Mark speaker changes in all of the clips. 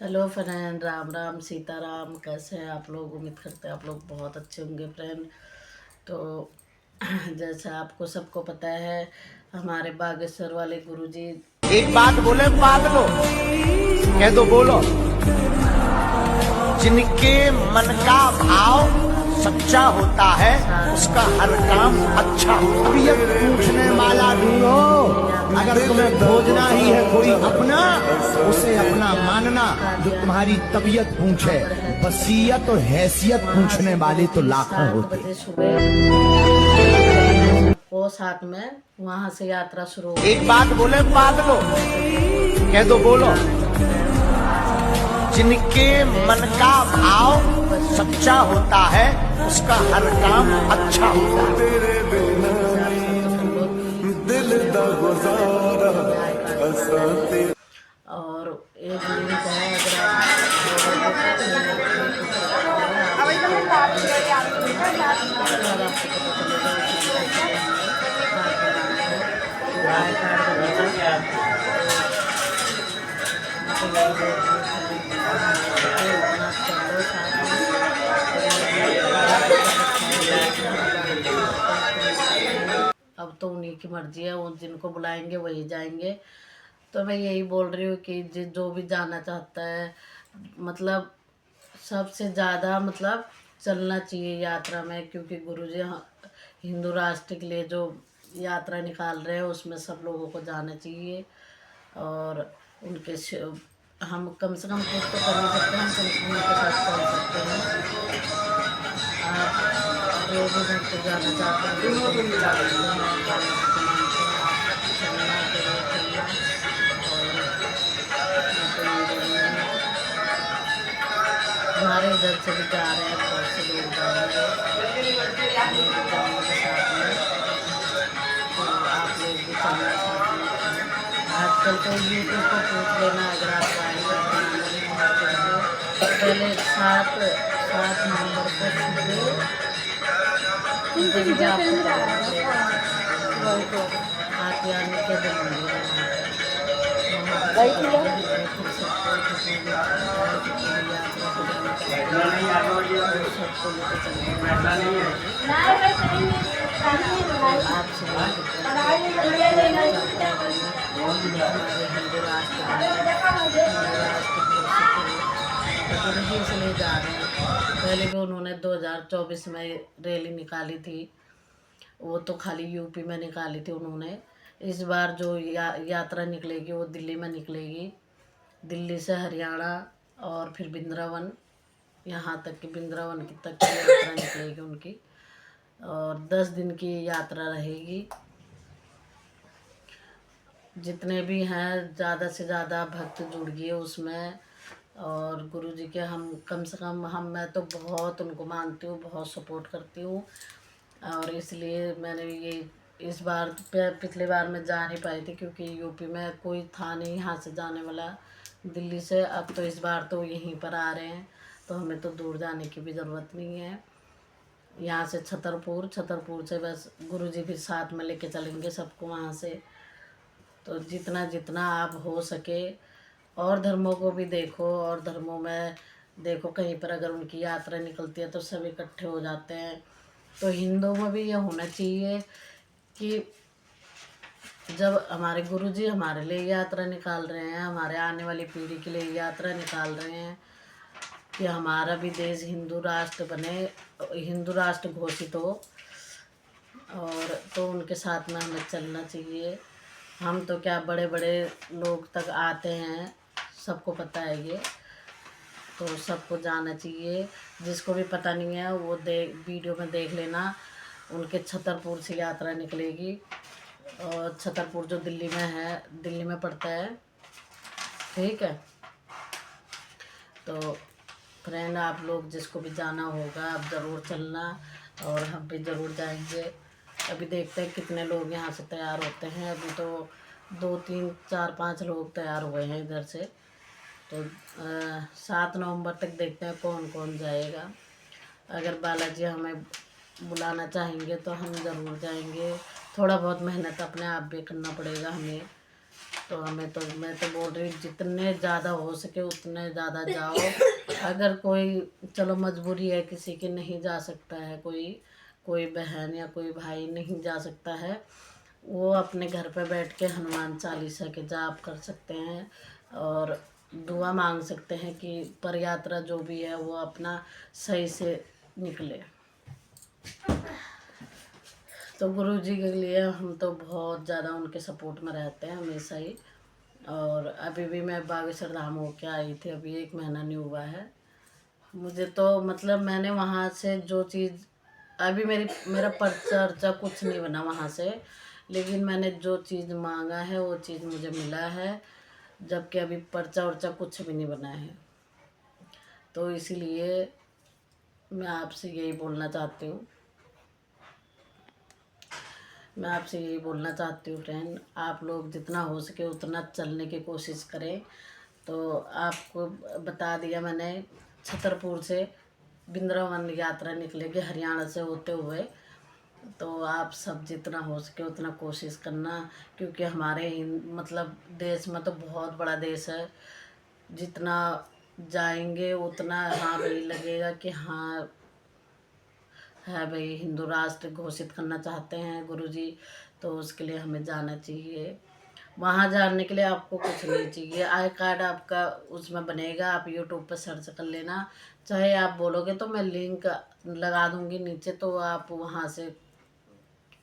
Speaker 1: Hello friend, Ram Ram Sitaram. कैसे हैं आप लोग? उम्मीद करते हैं आप लोग बहुत अच्छे होंगे फ्रेंड। तो जैसे आपको सबको पता है, हमारे बागेश्वर वाले गुरुजी
Speaker 2: एक बात बोले पागलो, कह दो बोलो। जिनके मन का भाव सच्चा होता है उसका हर काम अच्छा होता है। तबीयत पूछने वाला ढूंढो। अगर तुम्हें खोजना ही है कोई अपना, उसे अपना मानना जो तुम्हारी तबीयत पूछे। वसीयत और हैसियत पूछने वाले तो लाखों
Speaker 1: 7
Speaker 2: होते।
Speaker 1: बजे सुबह चलेंगे सबको साथ में, वहाँ से यात्रा शुरू होगी।
Speaker 2: एक बात बोले पागलो, कह दो बोलो। जिनके मन का भाव सच्चा होता है उसका हर काम अच्छा होता है।
Speaker 1: और एक लिंक है, अगर अब तो उन्हीं की मर्जी है, वो जिनको बुलाएंगे वही जाएंगे। तो मैं यही बोल रही हूँ कि जो भी जाना चाहता है, मतलब सबसे ज़्यादा मतलब चलना चाहिए यात्रा में, क्योंकि गुरुजी हिंदू राष्ट्र के लिए जो यात्रा निकाल रहे हैं उसमें सब लोगों को जाना चाहिए। और उनके हम कम से कम कुछ तो कर नहीं सकते, हम कम से कम उनके साथ चल सकते हैं। आप जो भी भक्त जाना चाहते हैं चलना जरूर चलना। हमारे इधर से भी जा रहे हैं, बहुत से लोग जा रहे हैं, हम भी जाएंगे साथ में। तो आप लोग भी चलना साथ में। आजकल तो यूट्यूब पर पूछ लेना, अगर आप आएंगे पहले 7 नवंबर को सुबह आके आने के दिन इसलिए जा रहे हैं। पहले भी उन्होंने 2024 में रैली निकाली थी, वो तो खाली यूपी में निकाली थी उन्होंने। इस बार जो यात्रा निकलेगी वो दिल्ली में निकलेगी। दिल्ली से हरियाणा और फिर वृंदावन, यहाँ तक कि वृंदावन की तक की यात्रा निकलेगी उनकी। और 10 दिन की यात्रा रहेगी। जितने भी हैं ज़्यादा से ज़्यादा भक्त जुड़ गए उसमें। और गुरुजी के हम कम से कम मैं तो बहुत उनको मानती हूँ, बहुत सपोर्ट करती हूँ। और इसलिए मैंने ये इस बार पिछले बार मैं जा नहीं पाई थी, क्योंकि यूपी में कोई था नहीं यहाँ से जाने वाला दिल्ली से। अब तो इस बार तो यहीं पर आ रहे हैं, तो हमें तो दूर जाने की भी ज़रूरत नहीं है। यहाँ से छतरपुर से बस गुरुजी भी साथ में लेके चलेंगे सबको वहाँ से। तो जितना जितना आप हो सके, और धर्मों को भी देखो, और धर्मों में देखो कहीं पर अगर उनकी यात्रा निकलती है तो सब इकट्ठे हो जाते हैं। तो हिंदुओं में भी ये होना चाहिए कि जब हमारे गुरुजी हमारे लिए यात्रा निकाल रहे हैं, हमारे आने वाली पीढ़ी के लिए यात्रा निकाल रहे हैं कि हमारा भी देश हिंदू राष्ट्र बने, हिंदू राष्ट्र घोषित हो। और तो उनके साथ में हमें चलना चाहिए। हम तो क्या, बड़े बड़े लोग तक आते हैं, सबको पता है ये। तो सबको जाना चाहिए। जिसको भी पता नहीं है वो वीडियो में देख लेना। उनके छतरपुर से यात्रा निकलेगी, और छतरपुर जो दिल्ली में है, दिल्ली में पड़ता है, ठीक है। तो फ्रेंड, आप लोग जिसको भी जाना होगा आप ज़रूर चलना, और हम भी ज़रूर जाएंगे। अभी देखते हैं कितने लोग यहाँ से तैयार होते हैं। अभी तो 2 3 4 5 लोग तैयार हुए हैं इधर से। तो 7 नवंबर तक देखते हैं कौन कौन जाएगा। अगर बालाजी हमें बुलाना चाहेंगे तो हम ज़रूर जाएंगे। थोड़ा बहुत मेहनत अपने आप भी करना पड़ेगा हमें, तो मैं तो बोल रही हूँ जितने ज़्यादा हो सके उतने ज़्यादा जाओ। अगर कोई चलो मजबूरी है किसी की, नहीं जा सकता है, कोई बहन या कोई भाई नहीं जा सकता है, वो अपने घर पे बैठ के हनुमान चालीसा के जाप कर सकते हैं और दुआ मांग सकते हैं कि पर यात्रा जो भी है वो अपना सही से निकले। तो गुरु जी के लिए हम तो बहुत ज़्यादा उनके सपोर्ट में रहते हैं हमेशा ही। और अभी भी मैं बागेश्वर धाम होके आई थी, अभी 1 महीना नहीं हुआ है मुझे। तो मतलब मैंने वहाँ से जो चीज़ अभी मेरा पर्चा अर्चा कुछ नहीं बना वहाँ से, लेकिन मैंने जो चीज़ मांगा है वो चीज़ मुझे मिला है, जबकि अभी पर्चा वर्चा कुछ भी नहीं बना है। तो इसीलिए मैं आपसे यही बोलना चाहती हूँ, फ्रेंड, आप लोग जितना हो सके उतना चलने की कोशिश करें। तो आपको बता दिया मैंने, छतरपुर से वृंदावन यात्रा निकलेगी हरियाणा से होते हुए। तो आप सब जितना हो सके उतना कोशिश करना, क्योंकि हमारे मतलब देश में तो बहुत बड़ा देश है, जितना जाएंगे उतना हाँ भाई लगेगा कि हाँ है भाई, हिंदू राष्ट्र घोषित करना चाहते हैं गुरुजी, तो उसके लिए हमें जाना चाहिए। वहाँ जाने के लिए आपको कुछ नहीं चाहिए, आई कार्ड आपका उसमें बनेगा, आप यूट्यूब पर सर्च कर लेना, चाहे आप बोलोगे तो मैं लिंक लगा दूँगी नीचे, तो आप वहाँ से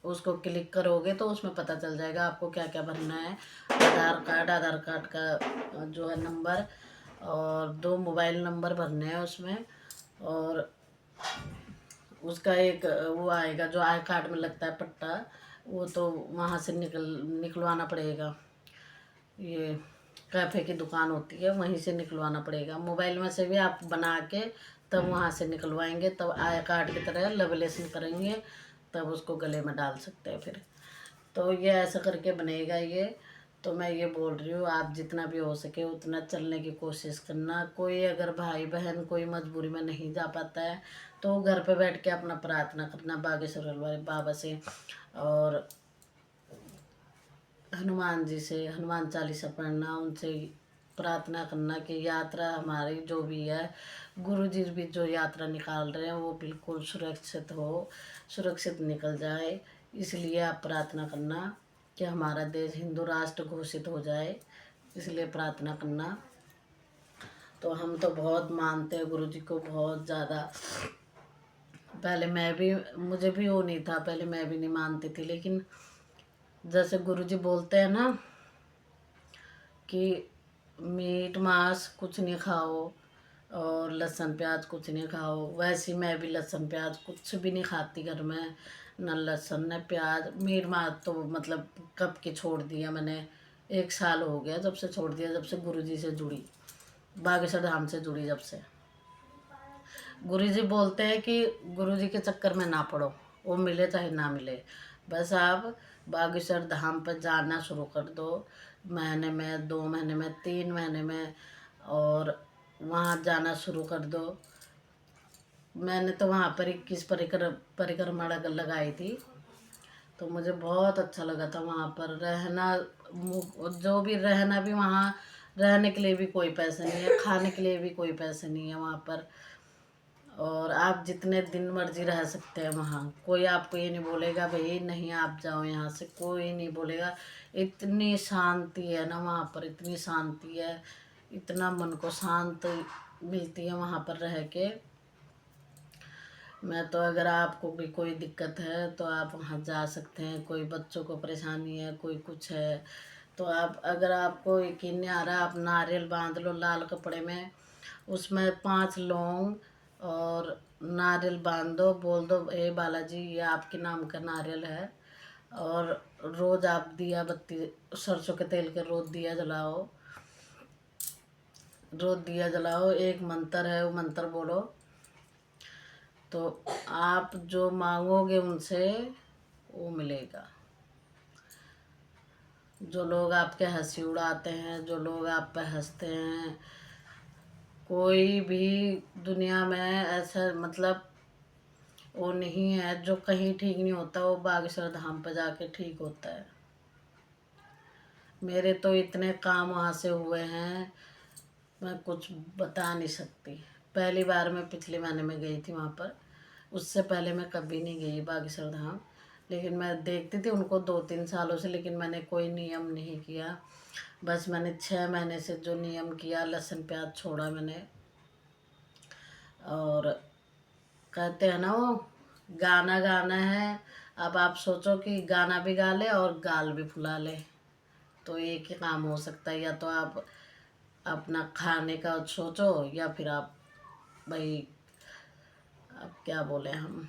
Speaker 1: उसको क्लिक करोगे तो उसमें पता चल जाएगा आपको क्या क्या भरना है। आधार कार्ड का जो है नंबर, और 2 मोबाइल नंबर भरने हैं उसमें, और उसका एक वो आएगा जो आई कार्ड में लगता है पट्टा, वो तो वहाँ से निकलवाना पड़ेगा। ये कैफ़े की दुकान होती है वहीं से निकलवाना पड़ेगा, मोबाइल में से भी आप बना के तब वहाँ से निकलवाएंगे, तब आई कार्ड की तरह लेवलेशन करेंगे, तब उसको गले में डाल सकते हैं फिर। तो ये ऐसा करके बनेगा ये। तो मैं ये बोल रही हूँ आप जितना भी हो सके उतना चलने की कोशिश करना। कोई अगर भाई बहन कोई मजबूरी में नहीं जा पाता है तो घर पे बैठ के अपना प्रार्थना करना बागेश्वर वाले बाबा से, और हनुमान जी से हनुमान चालीसा पढ़ना, उनसे प्रार्थना करना कि यात्रा हमारी जो भी है, गुरु जी भी जो यात्रा निकाल रहे हैं वो बिल्कुल सुरक्षित हो, सुरक्षित निकल जाए। इसलिए आप प्रार्थना करना कि हमारा देश हिंदू राष्ट्र घोषित हो जाए, इसलिए प्रार्थना करना। तो हम तो बहुत मानते हैं गुरु जी को, बहुत ज़्यादा। पहले मुझे भी वो नहीं था, पहले मैं भी नहीं मानती थी, लेकिन जैसे गुरुजी बोलते हैं ना कि मीट मांस कुछ नहीं खाओ और लहसुन प्याज कुछ नहीं खाओ, वैसे मैं भी लहसुन प्याज कुछ भी नहीं खाती घर में, न लहसुन न प्याज। मीट मांस तो मतलब कब की छोड़ दिया मैंने, 1 साल हो गया जब से छोड़ दिया, जब से गुरुजी से जुड़ी, बागेश्वर धाम से जुड़ी जब से। गुरुजी बोलते हैं कि गुरुजी के चक्कर में ना पड़ो, वो मिले चाहे ना मिले, बस आप बागेश्वर धाम पर जाना शुरू कर दो, महीने में 2 महीने में 3 महीने में, और वहाँ जाना शुरू कर दो। मैंने तो वहाँ पर 21 परिक्रमा लगाई थी, तो मुझे बहुत अच्छा लगा था वहाँ पर रहना। जो भी रहना भी वहाँ, रहने के लिए भी कोई पैसे नहीं है, खाने के लिए भी कोई पैसे नहीं है वहाँ पर, और आप जितने दिन मर्जी रह सकते हैं वहाँ, कोई आपको ये नहीं बोलेगा भाई नहीं आप जाओ यहाँ से, कोई नहीं बोलेगा। इतनी शांति है ना वहाँ पर, इतनी शांति है, इतना मन को शांत मिलती है वहाँ पर रह के। मैं तो अगर आपको भी कोई दिक्कत है तो आप वहाँ जा सकते हैं, कोई बच्चों को परेशानी है, कोई कुछ है, तो आप अगर आपको यकीन नहीं आ रहा, आप नारियल बांध लो लाल कपड़े में, उसमें 5 लौंग और नारियल बांध दो, बोल दो हे बालाजी ये आपके नाम का नारियल है, और रोज़ आप दिया बत्ती सरसों के तेल के रोज़ दिया जलाओ, रोज़ दिया जलाओ। एक मंत्र है वो मंत्र बोलो, तो आप जो मांगोगे उनसे वो मिलेगा। जो लोग आपके हंसी उड़ाते हैं, जो लोग आप पे हंसते हैं, कोई भी दुनिया में ऐसा मतलब वो नहीं है जो कहीं ठीक नहीं होता, वो बागेश्वर धाम पर जाके ठीक होता है। मेरे तो इतने काम वहाँ से हुए हैं, मैं कुछ बता नहीं सकती। पहली बार मैं पिछले महीने में गई थी वहाँ पर, उससे पहले मैं कभी नहीं गई बागेश्वर धाम। लेकिन मैं देखती थी उनको 2-3 सालों से, लेकिन मैंने कोई नियम नहीं किया। बस मैंने 6 महीने से जो नियम किया, लहसुन प्याज छोड़ा मैंने। और कहते हैं ना वो, गाना गाना है। अब आप सोचो कि गाना भी गा ले और गाल भी फुला ले, तो एक ही काम हो सकता है। या तो आप अपना खाने का सोचो, या फिर आप भाई, अब क्या बोले हम।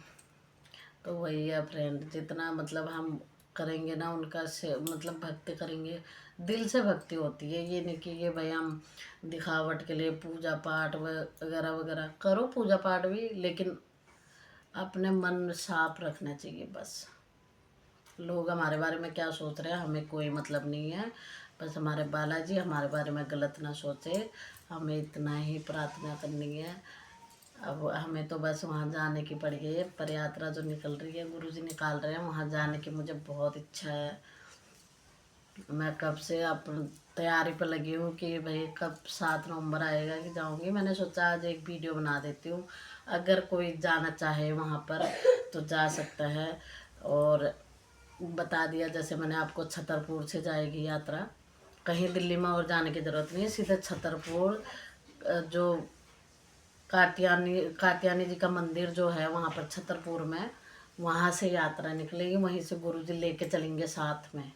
Speaker 1: तो वही है फ्रेंड, जितना मतलब हम करेंगे ना उनका से मतलब भक्ति करेंगे, दिल से भक्ति होती है। ये नहीं कि ये भाई हम दिखावट के लिए पूजा पाठ वगैरह वगैरह करो, पूजा पाठ भी, लेकिन अपने मन साफ रखना चाहिए बस। लोग हमारे बारे में क्या सोच रहे हैं हमें कोई मतलब नहीं है। बस हमारे बालाजी हमारे बारे में गलत ना सोचे, हमें इतना ही प्रार्थना करनी है। अब हमें तो बस वहाँ जाने की पड़ गई है। पर यात्रा जो निकल रही है, गुरुजी निकाल रहे हैं, वहाँ जाने की मुझे बहुत इच्छा है। मैं कब से अपन तैयारी पर लगी हूँ कि भाई कब 7 नवंबर आएगा कि जाऊँगी। मैंने सोचा आज एक वीडियो बना देती हूँ, अगर कोई जाना चाहे वहाँ पर तो जा सकता है। और बता दिया, जैसे मैंने आपको छतरपुर से जाएगी यात्रा, कहीं दिल्ली में और जाने की ज़रूरत नहीं है, सीधे छतरपुर जो कात्यानी जी का मंदिर जो है वहाँ पर छतरपुर में, वहाँ से यात्रा निकलेगी, वहीं से गुरुजी लेके चलेंगे साथ में।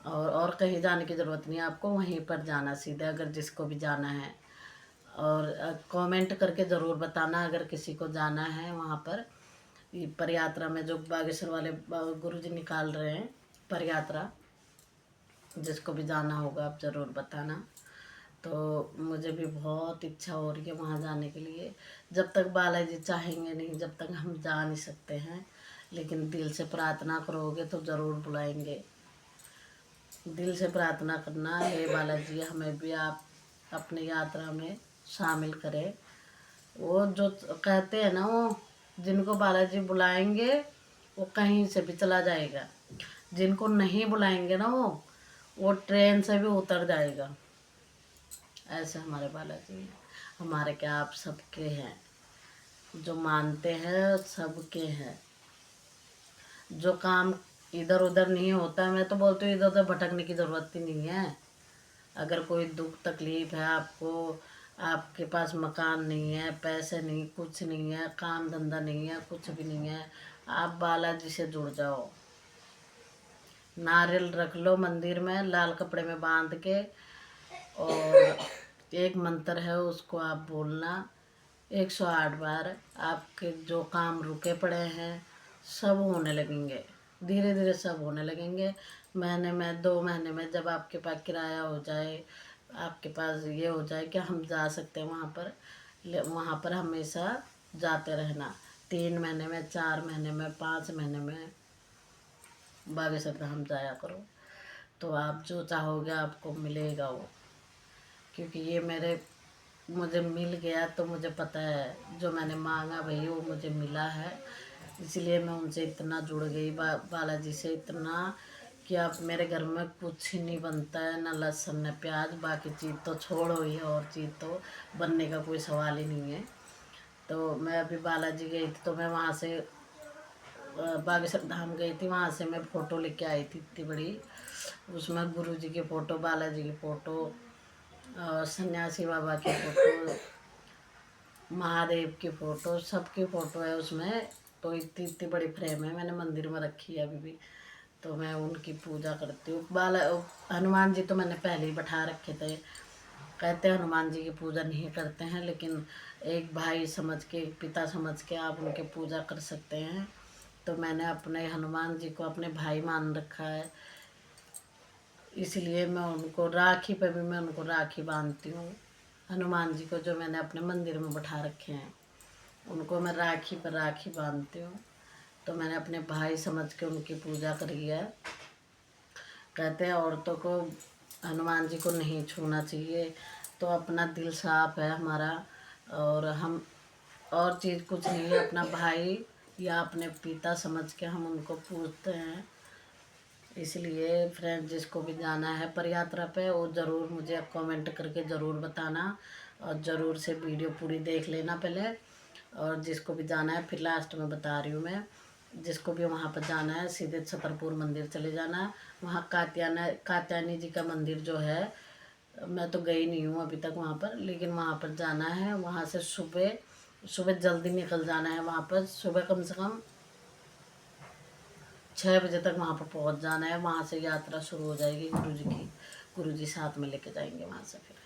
Speaker 1: और कहीं जाने की ज़रूरत नहीं है आपको, वहीं पर जाना सीधे, अगर जिसको भी जाना है। और कमेंट करके ज़रूर बताना अगर किसी को जाना है वहाँ पर। ये पर यात्रा में जो बागेश्वर वाले गुरुजी निकाल रहे हैं पर यात्रा, जिसको भी जाना होगा आप ज़रूर बताना। तो मुझे भी बहुत इच्छा हो रही है वहाँ जाने के लिए। जब तक बालाजी चाहेंगे नहीं, जब तक हम जा नहीं सकते हैं। लेकिन दिल से प्रार्थना करोगे तो ज़रूर बुलाएंगे। दिल से प्रार्थना करना, हे बालाजी हमें भी आप अपनी यात्रा में शामिल करें। वो जो कहते हैं ना, वो जिनको बालाजी बुलाएंगे वो कहीं से भी चला जाएगा, जिनको नहीं बुलाएंगे ना वो ट्रेन से भी उतर जाएगा। ऐसे हमारे बालाजी हैं। हमारे क्या, आप सबके हैं, जो मानते हैं सबके हैं। जो काम इधर उधर नहीं होता, मैं तो बोलती हूँ इधर उधर भटकने की ज़रूरत ही नहीं है। अगर कोई दुख तकलीफ़ है आपको, आपके पास मकान नहीं है, पैसे नहीं, कुछ नहीं है, काम धंधा नहीं है, कुछ भी नहीं है, आप बालाजी से जुड़ जाओ। नारियल रख लो मंदिर में लाल कपड़े में बांध के, और एक मंत्र है उसको आप बोलना 108 बार। आपके जो काम रुके पड़े हैं सब होने लगेंगे, धीरे धीरे सब होने लगेंगे। महीने में 2 महीने में जब आपके पास किराया हो जाए, आपके पास ये हो जाए कि हम जा सकते हैं वहाँ पर, वहाँ पर हमेशा जाते रहना। 3 महीने में, 4 महीने में, 5 महीने में बागेश्वर धाम जाया करो, तो आप जो चाहोगे आपको मिलेगा वो। क्योंकि ये मुझे मिल गया, तो मुझे पता है जो मैंने मांगा भाई वो मुझे मिला है। इसलिए मैं उनसे इतना जुड़ गई, बालाजी से इतना कि अब मेरे घर में कुछ ही नहीं बनता है, ना लहसुन न प्याज, बाकी चीज़ तो छोड़ो ही, और चीज़ तो बनने का कोई सवाल ही नहीं है। तो मैं अभी बालाजी गई थी, तो मैं वहाँ से बागेश्वर धाम गई थी, वहाँ से मैं फ़ोटो लेके आई थी इतनी बड़ी। उसमें गुरुजी की फ़ोटो, बालाजी की फ़ोटो, और सन्यासी बाबा की फ़ोटो, महादेव की फ़ोटो, सबकी फ़ोटो है उसमें। तो इतनी इतनी बड़ी फ्रेम है, मैंने मंदिर में रखी है अभी भी। तो मैं उनकी पूजा करती हूँ। हनुमान जी तो मैंने पहले ही बैठा रखे थे। कहते हैं हनुमान जी की पूजा नहीं करते हैं, लेकिन एक भाई समझ के, एक पिता समझ के आप उनकी पूजा कर सकते हैं। तो मैंने अपने हनुमान जी को अपने भाई मान रखा है, इसलिए मैं उनको राखी पे भी मैं उनको राखी बांधती हूँ। हनुमान जी को जो मैंने अपने मंदिर में बैठा रखे हैं, उनको मैं राखी पर राखी बांधती हूँ। तो मैंने अपने भाई समझ के उनकी पूजा करी है। कहते हैं औरतों को हनुमान जी को नहीं छूना चाहिए, तो अपना दिल साफ है हमारा, और हम और चीज़ कुछ नहीं है, अपना भाई या अपने पिता समझ के हम उनको पूजते हैं। इसलिए फ्रेंड जिसको भी जाना है पर यात्रा पे वो ज़रूर मुझे कमेंट करके ज़रूर बताना, और ज़रूर से वीडियो पूरी देख लेना पहले। और जिसको भी जाना है, फिर लास्ट में बता रही हूँ मैं, जिसको भी वहाँ पर जाना है सीधे छतरपुर मंदिर चले जाना। वहाँ कात्यायनी जी का मंदिर जो है, मैं तो गई नहीं हूँ अभी तक वहाँ पर, लेकिन वहाँ पर जाना है। वहाँ से सुबह सुबह जल्दी निकल जाना है। वहाँ पर सुबह कम से कम 6 बजे तक वहाँ पर पहुँच जाना है। वहाँ से यात्रा शुरू हो जाएगी गुरुजी की। गुरुजी साथ में लेके जाएंगे वहाँ से। फिर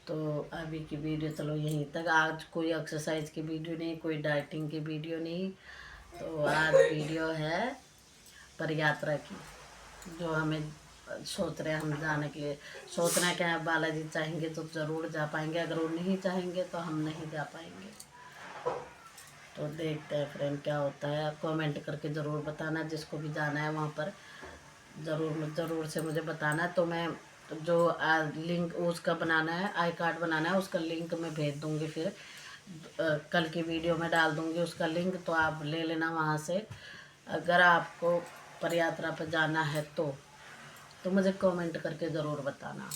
Speaker 1: तो अभी की वीडियो चलो यहीं तक। आज कोई एक्सरसाइज की वीडियो नहीं, कोई डाइटिंग की वीडियो नहीं। तो आज वीडियो है पर यात्रा की, जो हमें सोच रहे हैं हम जाने के लिए। सोचना क्या है, बालाजी चाहेंगे तो ज़रूर जा पाएंगे, अगर वो नहीं चाहेंगे तो हम नहीं जा पाएंगे। तो देखते हैं फ्रेंड क्या होता है। कमेंट करके ज़रूर बताना, जिसको भी जाना है वहाँ पर ज़रूर से मुझे बताना। तो मैं जो लिंक उसका बनाना है, आई कार्ड बनाना है, उसका लिंक मैं भेज दूँगी। फिर कल की वीडियो में डाल दूँगी उसका लिंक, तो आप ले लेना वहाँ से। अगर आपको पर यात्रा पर जाना है तो मुझे कमेंट करके ज़रूर बताना।